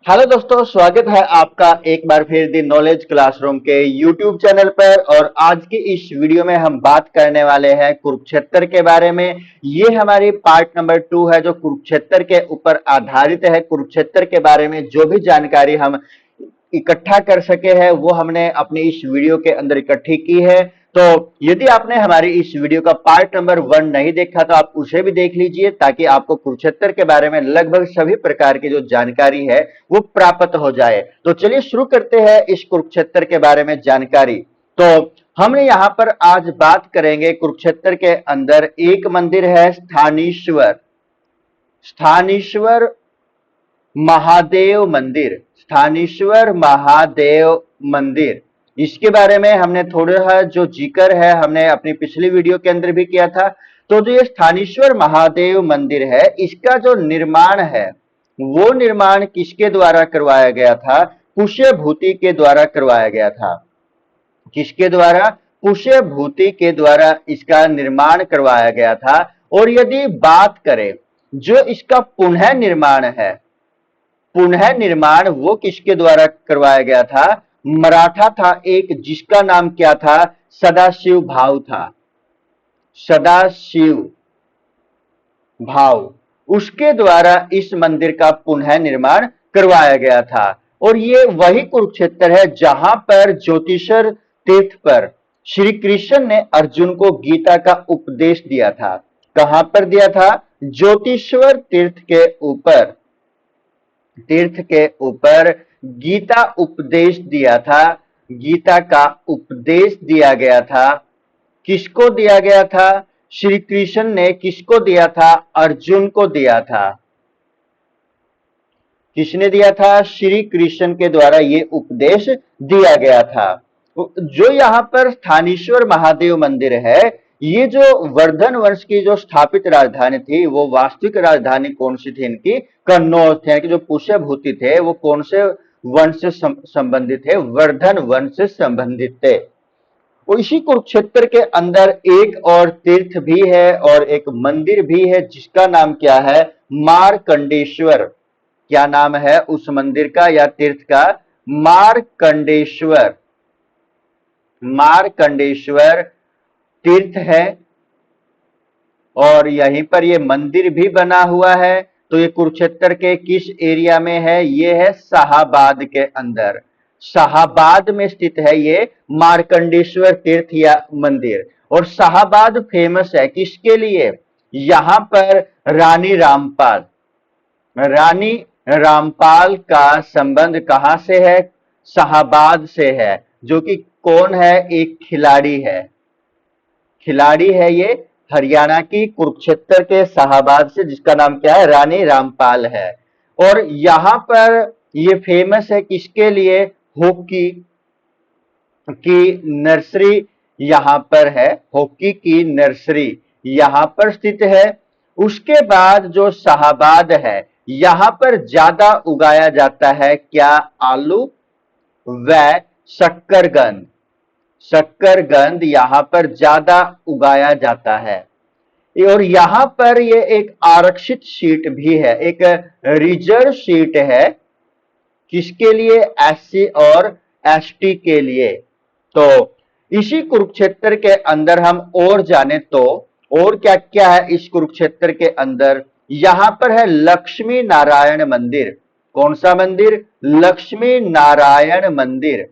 Hello दोस्तों, स्वागत है आपका एक बार फिर दी नॉलेज क्लासरूम के यूट्यूब चैनल पर। और आज की इस वीडियो में हम बात करने वाले हैं कुरुक्षेत्र के बारे में। ये हमारी पार्ट नंबर 2 है जो कुरुक्षेत्र के ऊपर आधारित है। कुरुक्षेत्र के बारे में जो भी जानकारी हम इकट्ठा कर सके हैं वो हमने अपनी इस वीडियो के अंदर इकट्ठी की है। तो यदि आपने हमारी इस वीडियो का पार्ट नंबर 1 नहीं देखा तो आप उसे भी देख लीजिए, ताकि आपको कुरुक्षेत्र के बारे में लगभग सभी प्रकार की जो जानकारी है वो प्राप्त हो जाए। तो चलिए शुरू करते हैं इस कुरुक्षेत्र के बारे में जानकारी। तो हमने यहां पर आज बात करेंगे, कुरुक्षेत्र के अंदर एक मंदिर है स्थानीश्वर, स्थानीश्वर महादेव मंदिर, स्थानीश्वर महादेव मंदिर। इसके बारे में हमने थोड़ा जो जिक्र है हमने अपनी पिछली वीडियो के अंदर भी किया था। तो जो ये स्थानीश्वर महादेव मंदिर है, इसका जो निर्माण है वो निर्माण किसके द्वारा करवाया गया था? पुष्यभूति के द्वारा करवाया गया था। किसके द्वारा? पुष्यभूति के द्वारा इसका निर्माण करवाया गया था। और यदि बात करें जो इसका पुनः निर्माण है, पुनः निर्माण वो किसके द्वारा करवाया गया था? मराठा था एक, जिसका नाम क्या था? सदाशिव भाव था, सदाशिव भाव। उसके द्वारा इस मंदिर का पुनः निर्माण करवाया गया था। और ये वही कुरुक्षेत्र है जहां पर ज्योतिषर तीर्थ पर श्री कृष्ण ने अर्जुन को गीता का उपदेश दिया था। कहां पर दिया था? ज्योतिश्वर तीर्थ के ऊपर, तीर्थ के ऊपर गीता उपदेश दिया था। गीता का उपदेश दिया गया था। किसको दिया गया था? श्री कृष्ण ने किसको दिया था? अर्जुन को दिया था। किसने दिया था? श्री कृष्ण के द्वारा ये उपदेश दिया गया था। जो यहाँ पर स्थानीश्वर महादेव मंदिर है, ये जो वर्धन वंश की जो स्थापित राजधानी थी, वो वास्तविक राजधानी कौन सी थी इनकी? कन्नौज थे। कि जो पुष्यभूति थे वो कौन से वंश से संबंधित थे? वर्धन वंश से संबंधित थे। और इसी कुरुक्षेत्र के अंदर एक और तीर्थ भी है और एक मंदिर भी है, जिसका नाम क्या है? मार्कंडेश्वर। क्या नाम है उस मंदिर का या तीर्थ का? मार्कंडेश्वर। मार्कंडेश्वर तीर्थ है और यहीं पर ये मंदिर भी बना हुआ है। तो ये कुरुक्षेत्र के किस एरिया में है? ये है शाहाबाद के अंदर, शाहाबाद में स्थित है ये मार्कंडेश्वर तीर्थ या मंदिर। और शाहाबाद फेमस है किसके लिए? यहां पर रानी रामपाल, रानी रामपाल का संबंध कहां से है? शाहाबाद से है। जो कि कौन है? एक खिलाड़ी है, खिलाड़ी है ये हरियाणा की कुरुक्षेत्र के शाहाबाद से, जिसका नाम क्या है? रानी रामपाल है। और यहां पर ये फेमस है किसके लिए? हॉकी की नर्सरी यहां पर है, हॉकी की नर्सरी यहां पर स्थित है। उसके बाद जो शाहाबाद है, यहां पर ज्यादा उगाया जाता है क्या? आलू व शक्करकंद। शक्करकंद यहां पर ज्यादा उगाया जाता है। और यहां पर ये एक आरक्षित सीट भी है, एक रिजर्व सीट है। किसके लिए? एससी और एसटी के लिए। तो इसी कुरुक्षेत्र के अंदर हम और जाने तो और क्या क्या है इस कुरुक्षेत्र के अंदर? यहां पर है लक्ष्मी नारायण मंदिर। कौन सा मंदिर? लक्ष्मी नारायण मंदिर।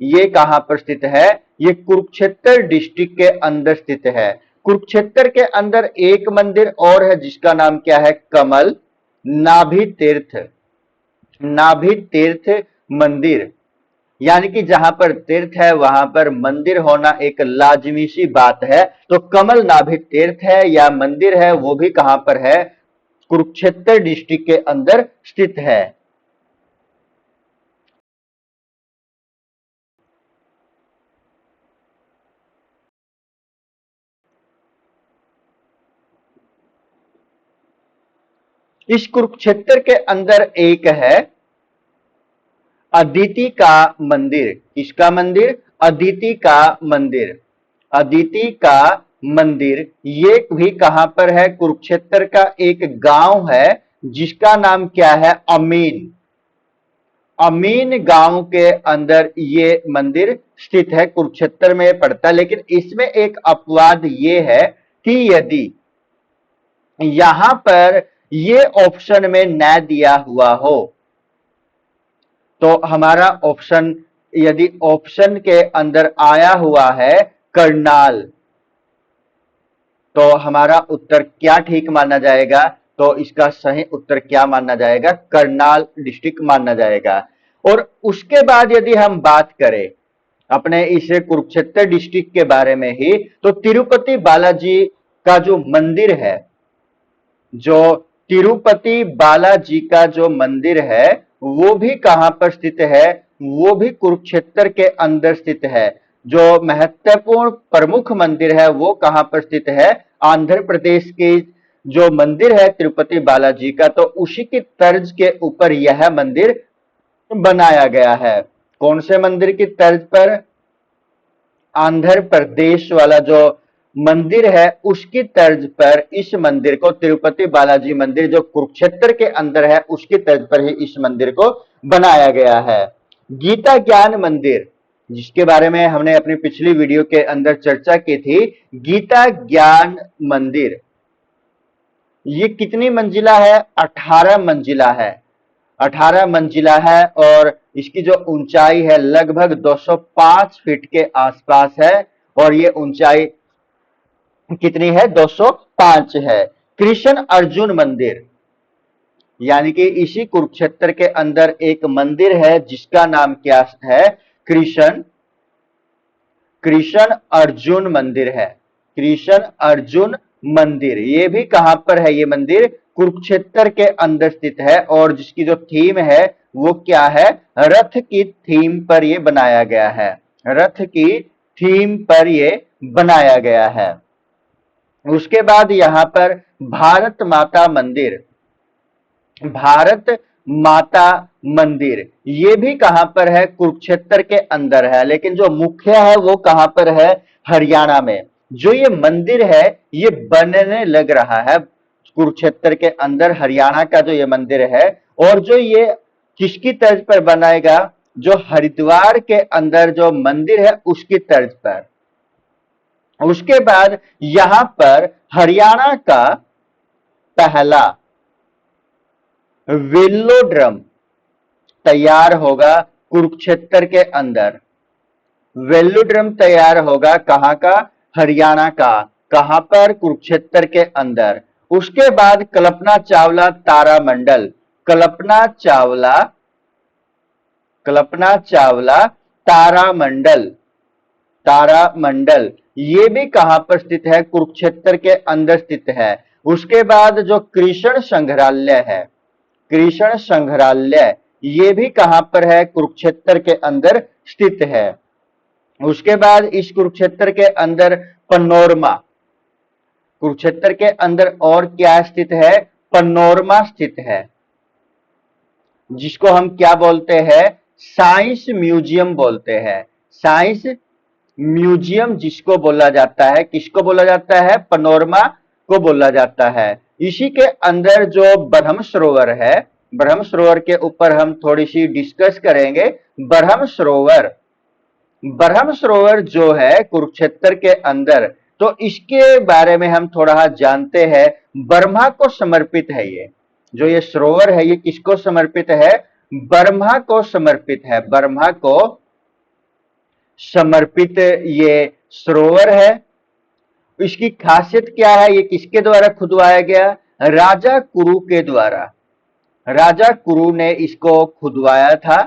ये कहां पर स्थित है? ये कुरुक्षेत्र डिस्ट्रिक्ट के अंदर स्थित है। कुरुक्षेत्र के अंदर एक मंदिर और है जिसका नाम क्या है? कमल नाभि तीर्थ, नाभि तीर्थ मंदिर। यानी कि जहां पर तीर्थ है वहां पर मंदिर होना एक लाजमी सी बात है। तो कमल नाभि तीर्थ है या मंदिर है, वो भी कहां पर है? कुरुक्षेत्र डिस्ट्रिक्ट के अंदर स्थित है। इस कुरुक्षेत्र के अंदर एक है अदिति का मंदिर। किसका मंदिर? अदिति का मंदिर। अदिति का मंदिर ये भी कहां पर है? कुरुक्षेत्र का एक गांव है जिसका नाम क्या है? अमीन। अमीन गांव के अंदर ये मंदिर स्थित है, कुरुक्षेत्र में पड़ता है। लेकिन इसमें एक अपवाद ये है कि यदि यहां पर ये ऑप्शन में न दिया हुआ हो, तो हमारा ऑप्शन, यदि ऑप्शन के अंदर आया हुआ है करनाल, तो हमारा उत्तर क्या ठीक माना जाएगा? तो इसका सही उत्तर क्या माना जाएगा? करनाल डिस्ट्रिक्ट माना जाएगा। और उसके बाद यदि हम बात करें अपने इस कुरुक्षेत्र डिस्ट्रिक्ट के बारे में ही, तो तिरुपति बालाजी का जो मंदिर है, जो तिरुपति बालाजी का जो मंदिर है, वो भी कहां पर स्थित है? वो भी कुरुक्षेत्र के अंदर स्थित है। जो महत्वपूर्ण प्रमुख मंदिर है वो कहां पर स्थित है? आंध्र प्रदेश के जो मंदिर है तिरुपति बालाजी का, तो उसी की तर्ज के ऊपर यह मंदिर बनाया गया है। कौन से मंदिर की तर्ज पर? आंध्र प्रदेश वाला जो मंदिर है उसकी तर्ज पर इस मंदिर को, तिरुपति बालाजी मंदिर जो कुरुक्षेत्र के अंदर है, उसकी तर्ज पर ही इस मंदिर को बनाया गया है। गीता ज्ञान मंदिर, जिसके बारे में हमने अपनी पिछली वीडियो के अंदर चर्चा की थी, गीता ज्ञान मंदिर ये कितनी मंजिला है? 18 मंजिला है। 18 मंजिला है और इसकी जो ऊंचाई है लगभग 205 फीट के आसपास है, और ये ऊंचाई कितनी है? 205 है। कृष्ण अर्जुन मंदिर, यानी कि इसी कुरुक्षेत्र के अंदर एक मंदिर है जिसका नाम क्या है? कृष्ण अर्जुन मंदिर है। कृष्ण अर्जुन मंदिर, ये भी कहां पर है? ये मंदिर कुरुक्षेत्र के अंदर स्थित है, और जिसकी जो थीम है वो क्या है? रथ की थीम पर ये बनाया गया है। रथ की थीम पर ये बनाया गया है। उसके बाद यहां पर भारत माता मंदिर, भारत माता मंदिर ये भी कहां पर है? कुरुक्षेत्र के अंदर है, लेकिन जो मुख्य है वो कहां पर है? हरियाणा में। जो ये मंदिर है ये बनने लग रहा है कुरुक्षेत्र के अंदर, हरियाणा का जो ये मंदिर है। और जो ये किसकी तर्ज पर बनाएगा? जो हरिद्वार के अंदर जो मंदिर है उसकी तर्ज पर। उसके बाद यहां पर हरियाणा का पहला वेलोड्रम तैयार होगा कुरुक्षेत्र के अंदर। वेलोड्रम तैयार होगा कहां का? हरियाणा का। कहां पर? कुरुक्षेत्र के अंदर। उसके बाद कल्पना चावला तारामंडल, कल्पना चावला, कल्पना चावला तारामंडल, तारामंडल ये भी कहां पर स्थित है? कुरुक्षेत्र के अंदर स्थित है। उसके बाद जो कृष्ण संग्रहालय है, कृष्ण संग्रहालय ये भी कहां पर है? कुरुक्षेत्र के अंदर स्थित है। उसके बाद इस कुरुक्षेत्र के अंदर पनोरमा, कुरुक्षेत्र के अंदर और क्या स्थित है? पनोरमा स्थित है, जिसको हम क्या बोलते हैं? साइंस म्यूजियम बोलते हैं। साइंस म्यूजियम जिसको बोला जाता है, किसको बोला जाता है? पनोरमा को बोला जाता है। इसी के अंदर जो ब्रह्म सरोवर है, ब्रह्म सरोवर के ऊपर हम थोड़ी सी डिस्कस करेंगे। ब्रह्म सरोवर, ब्रह्म सरोवर जो है कुरुक्षेत्र के अंदर, तो इसके बारे में हम थोड़ा जानते हैं। ब्रह्मा को समर्पित है ये, जो ये सरोवर है ये किसको समर्पित है? ब्रह्मा को समर्पित है। ब्रह्मा को समर्पित ये सरोवर है। इसकी खासियत क्या है? ये किसके द्वारा खुदवाया गया? राजा कुरु के द्वारा। राजा कुरु ने इसको खुदवाया था।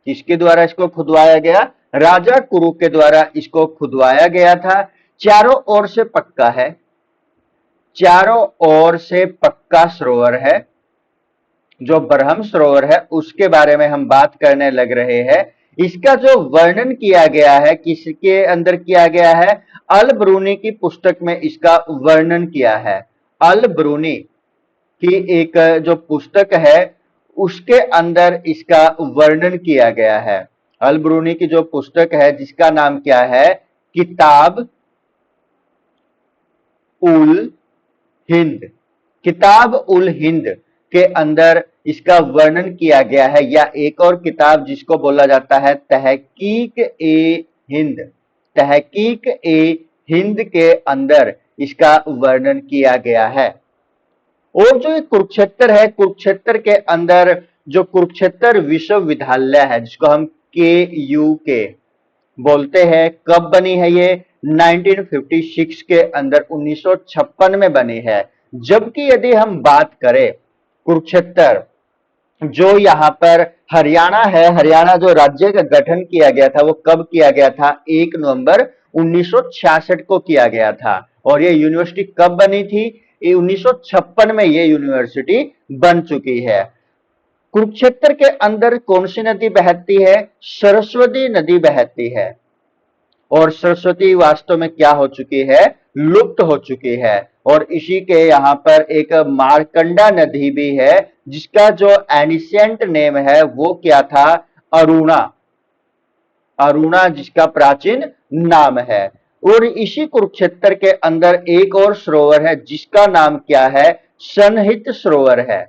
किसके द्वारा इसको खुदवाया गया? राजा कुरु के द्वारा इसको खुदवाया गया था। चारों ओर से पक्का है, चारों ओर से पक्का सरोवर है। जो ब्रह्म सरोवर है उसके बारे में हम बात करने लग रहे हैं। इसका जो वर्णन किया गया है, किसके अंदर किया गया है? अल ब्रूनी की पुस्तक में इसका वर्णन किया है। अल ब्रूनी की एक जो पुस्तक है उसके अंदर इसका वर्णन किया गया है। अल ब्रूनी की जो पुस्तक है जिसका नाम क्या है? किताब उल हिंद। किताब उल हिंद के अंदर इसका वर्णन किया गया है, या एक और किताब जिसको बोला जाता है तहकीक ए हिंद, तहकीक ए हिंद के अंदर इसका वर्णन किया गया है। और जो ये कुरुक्षेत्र है, कुरुक्षेत्र के अंदर जो कुरुक्षेत्र विश्वविद्यालय है, जिसको हम के बोलते हैं, कब बनी है ये? 1956 के अंदर, 1956 में बनी है। जबकि यदि हम बात करें कुरुक्षेत्र जो यहाँ पर हरियाणा है, हरियाणा जो राज्य का गठन किया गया था वो कब किया गया था? 1 नवंबर 1966 को किया गया था। और ये यूनिवर्सिटी कब बनी थी? ये 1956 में ये यूनिवर्सिटी बन चुकी है। कुरुक्षेत्र के अंदर कौन सी नदी बहती है? सरस्वती नदी बहती है। और सरस्वती वास्तव में क्या हो चुकी है? लुप्त हो चुकी है। और इसी के यहाँ पर एक मारकंडा नदी भी है, जिसका जो एनिशिएंट नेम है वो क्या था? अरुणा, अरुणा जिसका प्राचीन नाम है। और इसी कुरुक्षेत्र के अंदर एक और सरोवर है जिसका नाम क्या है? सनहित सरोवर है।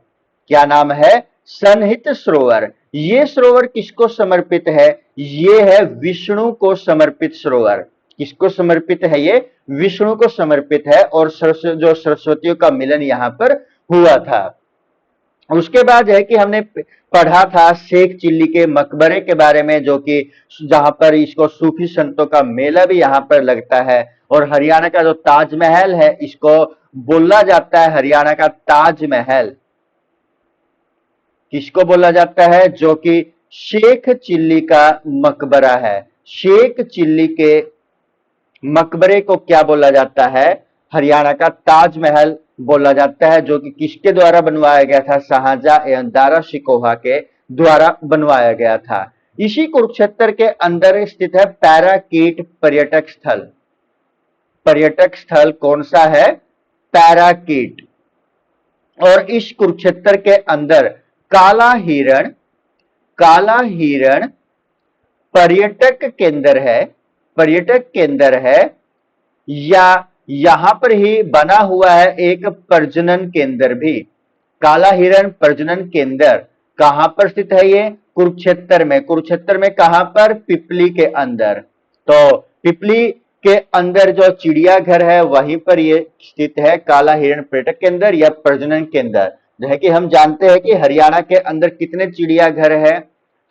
क्या नाम है? सनहित सरोवर। ये सरोवर किसको समर्पित है? ये है विष्णु को समर्पित सरोवर। किसको समर्पित है ये? विष्णु को समर्पित है। और जो सरस्वतियों का मिलन यहाँ पर हुआ था। उसके बाद है कि हमने पढ़ा था शेख चिल्ली के मकबरे के बारे में, जो कि जहां पर इसको सूफी संतों का मेला भी यहाँ पर लगता है। और हरियाणा का जो ताजमहल है, इसको बोला जाता है हरियाणा का ताजमहल। किसको बोला जाता है? जो कि शेख चिल्ली का मकबरा है। शेख चिल्ली के मकबरे को क्या बोला जाता है? हरियाणा का ताजमहल बोला जाता है, जो कि किसके द्वारा बनवाया गया था? शाहजहां एवं दारा शिकोहा के द्वारा बनवाया गया था। इसी कुरुक्षेत्र के अंदर स्थित है पैराकीट पर्यटक स्थल। पर्यटक स्थल कौन सा है? पैराकीट। और इस कुरुक्षेत्र के अंदर काला हिरण, काला हिरण पर्यटक केंद्र है, पर्यटक केंद्र है। या यहां पर ही बना हुआ है एक प्रजनन केंद्र भी। काला हिरण प्रजनन केंद्र कहां पर स्थित है? ये कुरुक्षेत्र में। कुरुक्षेत्र में कहां पर? पिपली के अंदर। तो पिपली के अंदर जो चिड़ियाघर है वहीं पर ये स्थित है, काला हिरण पर्यटक केंद्र या प्रजनन केंद्र। जो है कि हम जानते हैं कि हरियाणा के अंदर कितने चिड़ियाघर है?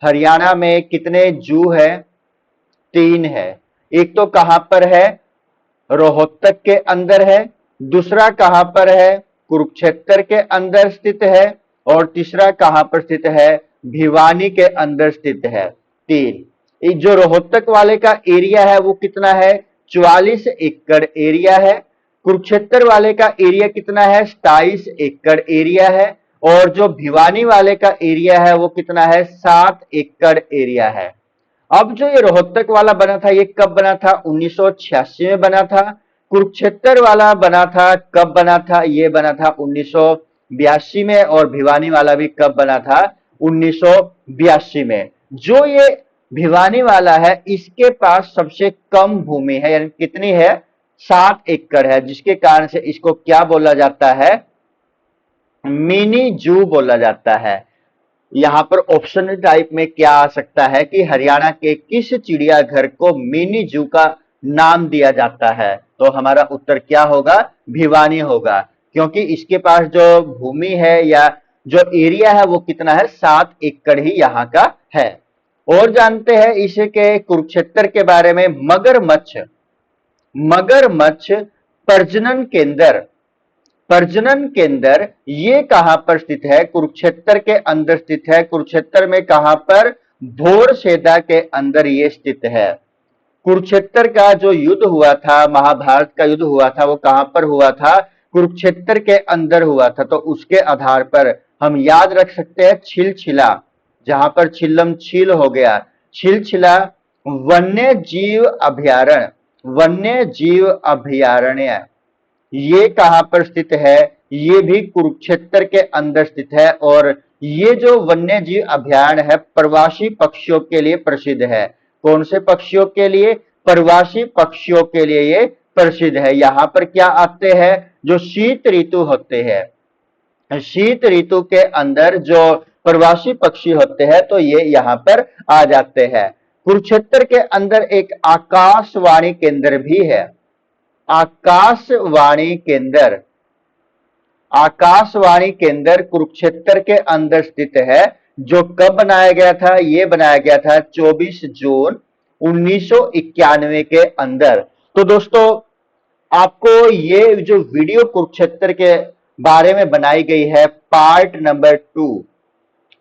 हरियाणा में कितने जू है? 3 है। एक तो कहां पर है? रोहतक के अंदर है। दूसरा कहां पर है? कुरुक्षेत्र के अंदर स्थित है। और तीसरा कहां पर स्थित है? भिवानी के अंदर स्थित है। 3। जो रोहतक वाले का एरिया है वो कितना है? 44 एकड़ एरिया है। कुरुक्षेत्र वाले का एरिया कितना है? 27 एकड़ एरिया है। और जो भिवानी वाले का एरिया है वो कितना है? 7 एकड़ एरिया है। अब जो ये रोहतक वाला बना था ये कब बना था? 1986 में बना था। कुरुक्षेत्र वाला बना था, कब बना था? ये बना था 1982 में। और भिवानी वाला भी कब बना था? 1982 में। जो ये भिवानी वाला है इसके पास सबसे कम भूमि है, यानी कितनी है? 7 एकड़ है, जिसके कारण से इसको क्या बोला जाता है? मिनी जू बोला जाता है। यहां पर ऑप्शन टाइप में क्या आ सकता है कि हरियाणा के किस चिड़ियाघर को मिनी जू का नाम दिया जाता है? तो हमारा उत्तर क्या होगा? भिवानी होगा, क्योंकि इसके पास जो भूमि है या जो एरिया है वो कितना है? 7 एकड़ ही यहाँ का है। और जानते हैं इसके कुरुक्षेत्र के बारे में, मगरमच्छ, मगरमच्छ प्रजनन केंद्र, प्रजनन केंद्र ये कहां पर स्थित है? कुरुक्षेत्र के अंदर स्थित है। कुरुक्षेत्र में कहां पर? भोरसेदा के अंदर ये स्थित है। कुरुक्षेत्र का जो युद्ध हुआ था, महाभारत का युद्ध हुआ था, वो कहां पर हुआ था? कुरुक्षेत्र के अंदर हुआ था। तो उसके आधार पर हम याद रख सकते हैं छिलछिला, जहां पर छिल्लम छील हो गया, छिलछिला वन्य जीव अभयारण्य, वन्य जीव अभयारण्य ये कहां पर स्थित है? ये भी कुरुक्षेत्र के अंदर स्थित है। और ये जो वन्य जीव अभयारण्य है प्रवासी पक्षियों के लिए प्रसिद्ध है। कौन से पक्षियों के लिए? प्रवासी पक्षियों के लिए ये प्रसिद्ध है। यहां पर क्या आते हैं? जो शीत ऋतु होते हैं, शीत ऋतु के अंदर जो प्रवासी पक्षी होते हैं तो ये यहाँ पर आ जाते हैं। कुरुक्षेत्र के अंदर एक आकाशवाणी केंद्र भी है। आकाशवाणी केंद्र, आकाशवाणी केंद्र कुरुक्षेत्र के अंदर स्थित है, जो कब बनाया गया था? ये बनाया गया था 24 जून 1991 के अंदर। तो दोस्तों, आपको ये जो वीडियो कुरुक्षेत्र के बारे में बनाई गई है पार्ट नंबर 2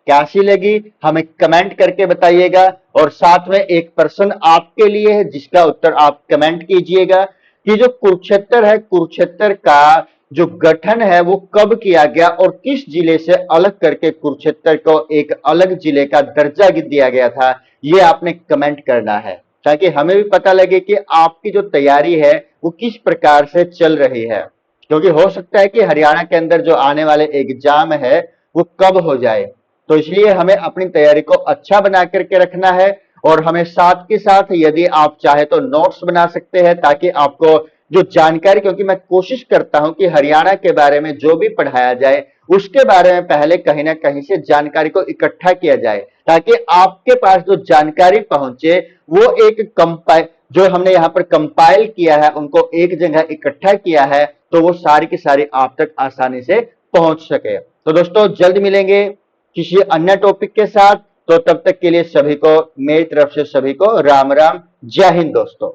कैसी लगी हमें कमेंट करके बताइएगा, और साथ में एक प्रश्न आपके लिए है जिसका उत्तर आप कमेंट कीजिएगा कि जो कुरुक्षेत्र है, कुरुक्षेत्र का जो गठन है वो कब किया गया और किस जिले से अलग करके कुरुक्षेत्र को एक अलग जिले का दर्जा दिया गया था। ये आपने कमेंट करना है ताकि हमें भी पता लगे कि आपकी जो तैयारी है वो किस प्रकार से चल रही है, क्योंकि हो सकता है कि हरियाणा के अंदर जो आने वाले एग्जाम है वो कब हो जाए। तो इसलिए हमें अपनी तैयारी को अच्छा बना करके रखना है, और हमें साथ के साथ यदि आप चाहे तो नोट्स बना सकते हैं ताकि आपको जो जानकारी, क्योंकि मैं कोशिश करता हूं कि हरियाणा के बारे में जो भी पढ़ाया जाए उसके बारे में पहले कहीं ना कहीं से जानकारी को इकट्ठा किया जाए ताकि आपके पास जो जानकारी पहुंचे वो एक कंपाइल, जो हमने यहाँ पर कंपाइल किया है उनको एक जगह इकट्ठा किया है तो वो सारी की सारी आप तक आसानी से पहुंच सके। तो दोस्तों, जल्द मिलेंगे किसी अन्य टॉपिक के साथ। तो तब तक के लिए सभी को मेरी तरफ से सभी को राम राम, जय हिंद दोस्तों।